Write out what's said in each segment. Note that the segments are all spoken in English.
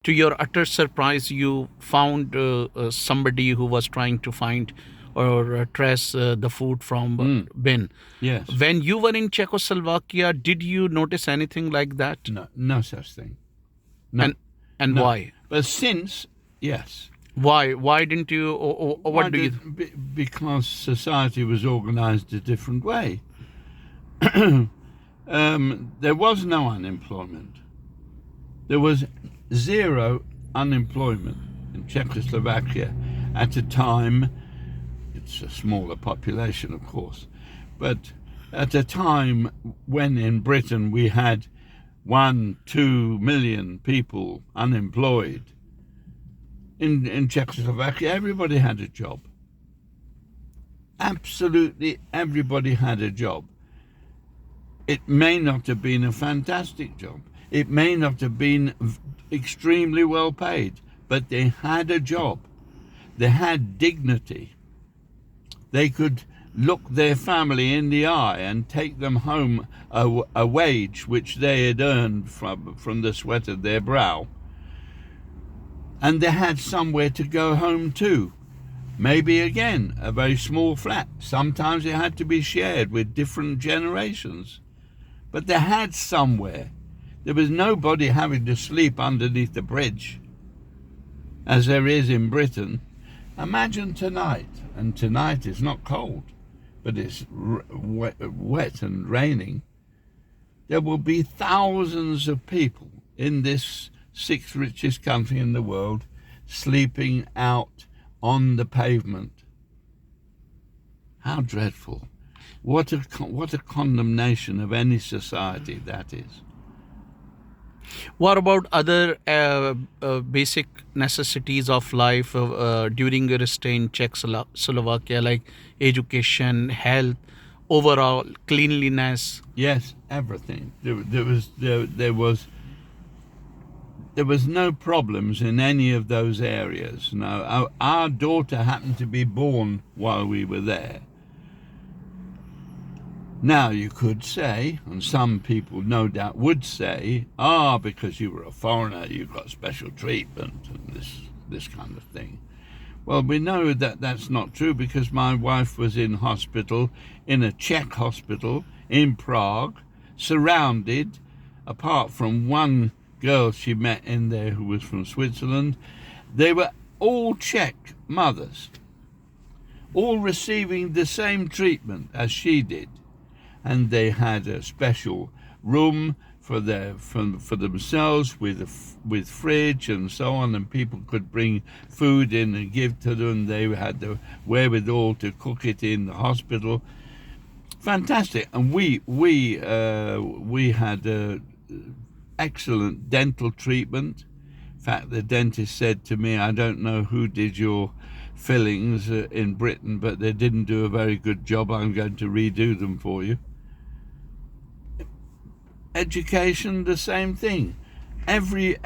to your utter surprise, you found somebody who was trying to find or trace the food from bin. Yes. When you were in Czechoslovakia, did you notice anything like that? No, no such thing. No. And No. why? But since, yes. Why? Why didn't you? Or what do you? Because society was organized a different way. There was no unemployment. There was zero unemployment in Czechoslovakia at a time. It's a smaller population, of course, but at a time when in Britain we had 1-2 million people unemployed, in Czechoslovakia everybody had a job. Absolutely everybody had a job. It may not have been a fantastic job. It may not have been extremely well paid, but they had a job. They had dignity. They could look their family in the eye and take them home a wage which they had earned from the sweat of their brow. And they had somewhere to go home to. Maybe again, a very small flat. Sometimes it had to be shared with different generations. But they had somewhere. There was nobody having to sleep underneath the bridge, as there is in Britain. Imagine tonight, and tonight is not cold, but it's wet and raining. There will be thousands of people in this sixth richest country in the world sleeping out on the pavement. How dreadful. What a condemnation of any society that is. What about other basic necessities of life during your stay in Czechoslovakia, like education, health, overall cleanliness? Yes, everything. There was no problems in any of those areas. No, our daughter happened to be born while we were there. Now you could say, and some people no doubt would say, because you were a foreigner, you got special treatment and this kind of thing. Well, we know that that's not true, because my wife was in hospital, in a Czech hospital in Prague, surrounded, apart from one girl she met in there who was from Switzerland, they were all Czech mothers, all receiving the same treatment as she did. And they had a special room for themselves with fridge and so on, and people could bring food in and give to them. They had the wherewithal to cook it in the hospital. Fantastic. And we had excellent dental treatment. In fact, the dentist said to me, "I don't know who did your fillings in Britain, but they didn't do a very good job. I'm going to redo them for you." Education, the same thing. Every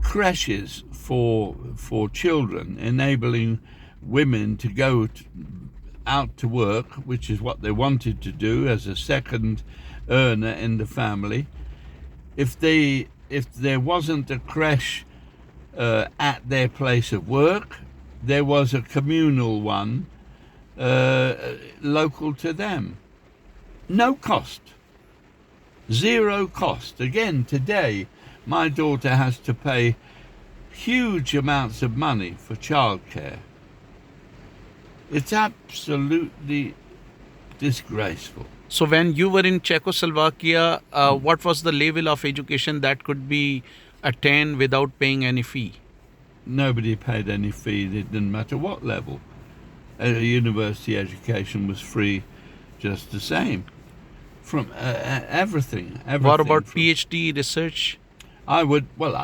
creches for children, enabling women to go out to work, which is what they wanted to do as a second earner in the family. If there wasn't a creche at their place of work, there was a communal one local to them. No cost. Zero cost. Again, today, my daughter has to pay huge amounts of money for childcare. It's absolutely disgraceful. So when you were in Czechoslovakia, what was the level of education that could be attained without paying any fee? Nobody paid any fee. It didn't matter what level. University education was free just the same. From everything. What about PhD research? I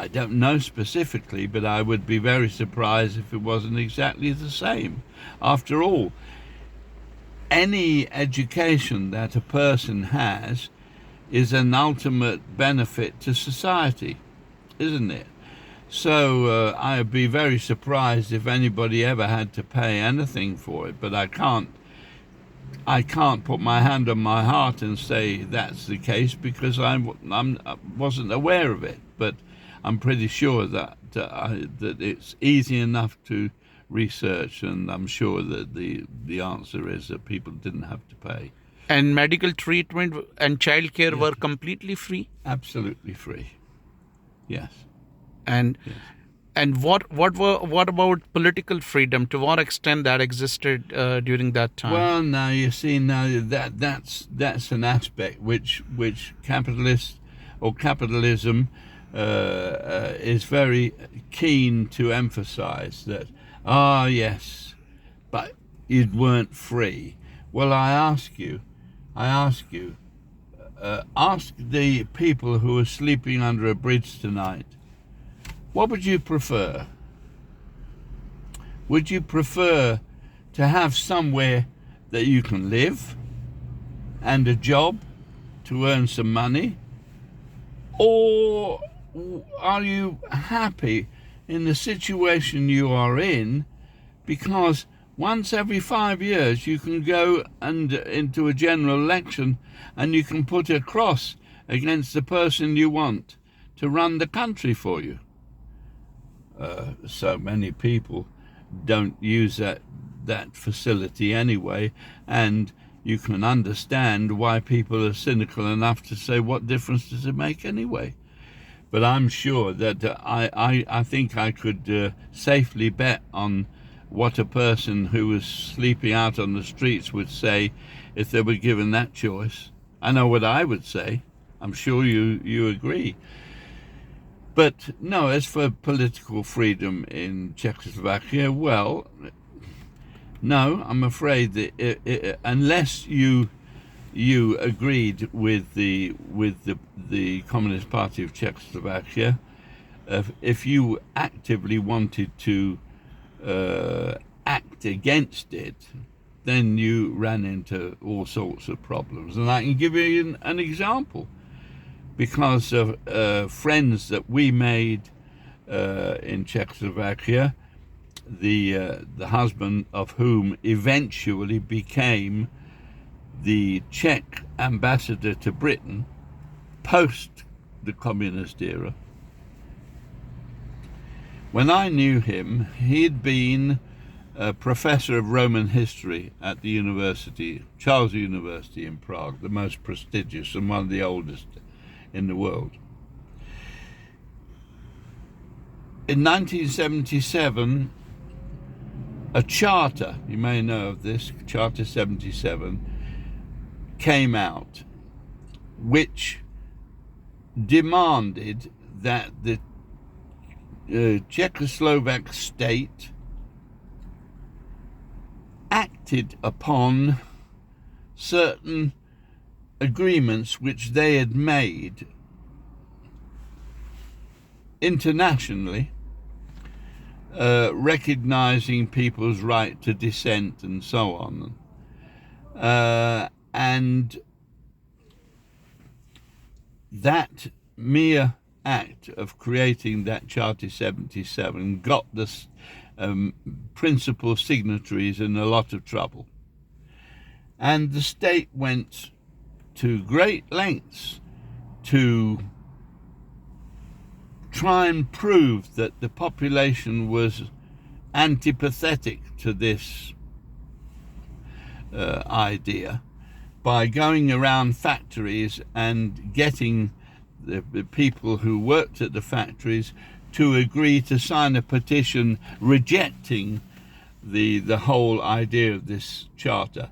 don't know specifically, but I would be very surprised if it wasn't exactly the same. After all, any education that a person has is an ultimate benefit to society, isn't it? So I'd be very surprised if anybody ever had to pay anything for it, but I can't I can't put my hand on my heart and say that's the case because I wasn't aware of it. But I'm pretty sure that it's easy enough to research, and I'm sure that the answer is that people didn't have to pay. And medical treatment and childcare Yes, were completely free. absolutely free. Yes, And yes. what about political freedom? To what extent that existed during that time? Well, now you see, now that's an aspect which capitalists or capitalism is very keen to emphasize that. Ah, yes, but you weren't free. Well, I ask you, ask the people who are sleeping under a bridge tonight. What would you prefer? Would you prefer to have somewhere that you can live and a job to earn some money? Or are you happy in the situation you are in because once every 5 years you can go and into a general election and you can put a cross against the person you want to run the country for you? So many people don't use that facility anyway, and you can understand why people are cynical enough to say, what difference does it make anyway? But I'm sure that I think I could safely bet on what a person who was sleeping out on the streets would say if they were given that choice. I know what I would say. I'm sure you agree. But no, as for political freedom in Czechoslovakia, well, no, I'm afraid that unless you agreed with the Communist Party of Czechoslovakia, if you actively wanted to act against it, then you ran into all sorts of problems. And I can give you an example, because of friends that we made in Czechoslovakia, the husband of whom eventually became the Czech ambassador to Britain post the communist era. When I knew him, he'd been a professor of Roman history at the university, Charles University in Prague, the most prestigious and one of the oldest in the world. In 1977, a charter, you may know of this, Charter 77, came out, which demanded that the Czechoslovak state acted upon certain agreements which they had made internationally, recognizing people's right to dissent and so on. And that mere act of creating that Charter 77 got the principal signatories in a lot of trouble. And the state went to great lengths to try and prove that the population was antipathetic to this idea by going around factories and getting the people who worked at the factories to agree to sign a petition rejecting the whole idea of this charter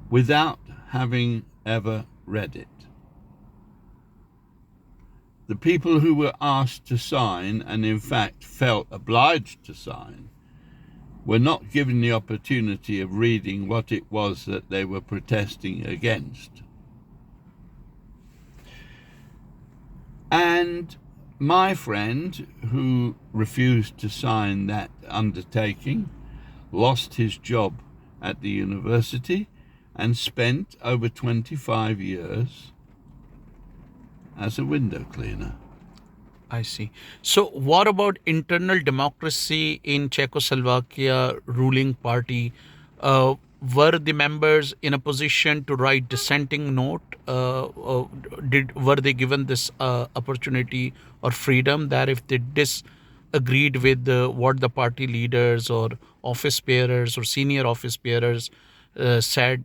without having ever read it. The people who were asked to sign, and in fact felt obliged to sign, were not given the opportunity of reading what it was that they were protesting against. And my friend, who refused to sign that undertaking, lost his job at the university and spent over 25 years as a window cleaner. I see. So, what about internal democracy in Czechoslovakia ruling party? uh, were the members in a position to write dissenting note? Did were they given this opportunity or freedom that if they disagreed with what the party leaders or office bearers or senior office bearers said,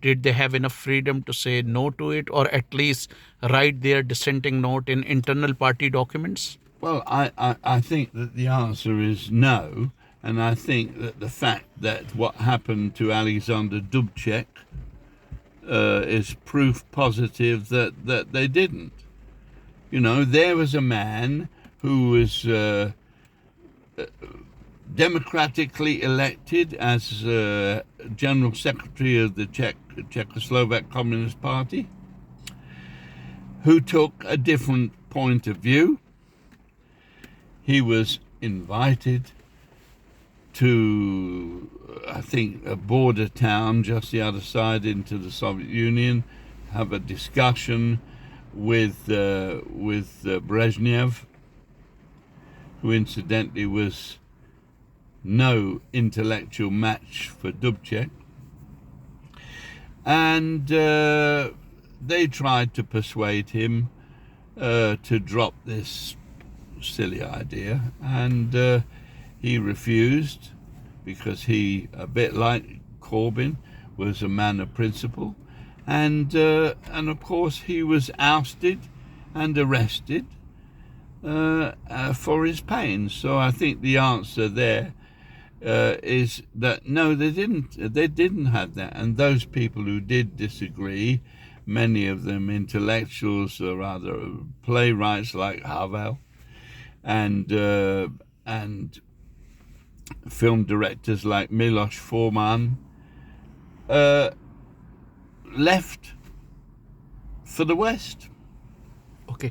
did they have enough freedom to say no to it, or at least write their dissenting note in internal party documents? Well, I think that the answer is no, and I think that the fact that what happened to Alexander Dubček is proof positive that they didn't. You know, there was a man who was democratically elected as General Secretary of the Czechoslovak Communist Party, who took a different point of view. He was invited to, I think, a border town just the other side into the Soviet Union, have a discussion with Brezhnev, who incidentally was no intellectual match for Dubček, and they tried to persuade him to drop this silly idea, and he refused because he, a bit like Corbyn, was a man of principle, and of course he was ousted and arrested for his pains. So I think the answer there is that no, they didn't have that, and those people who did disagree, many of them intellectuals or rather playwrights like Havel, and film directors like Milos Forman, left for the West. Okay.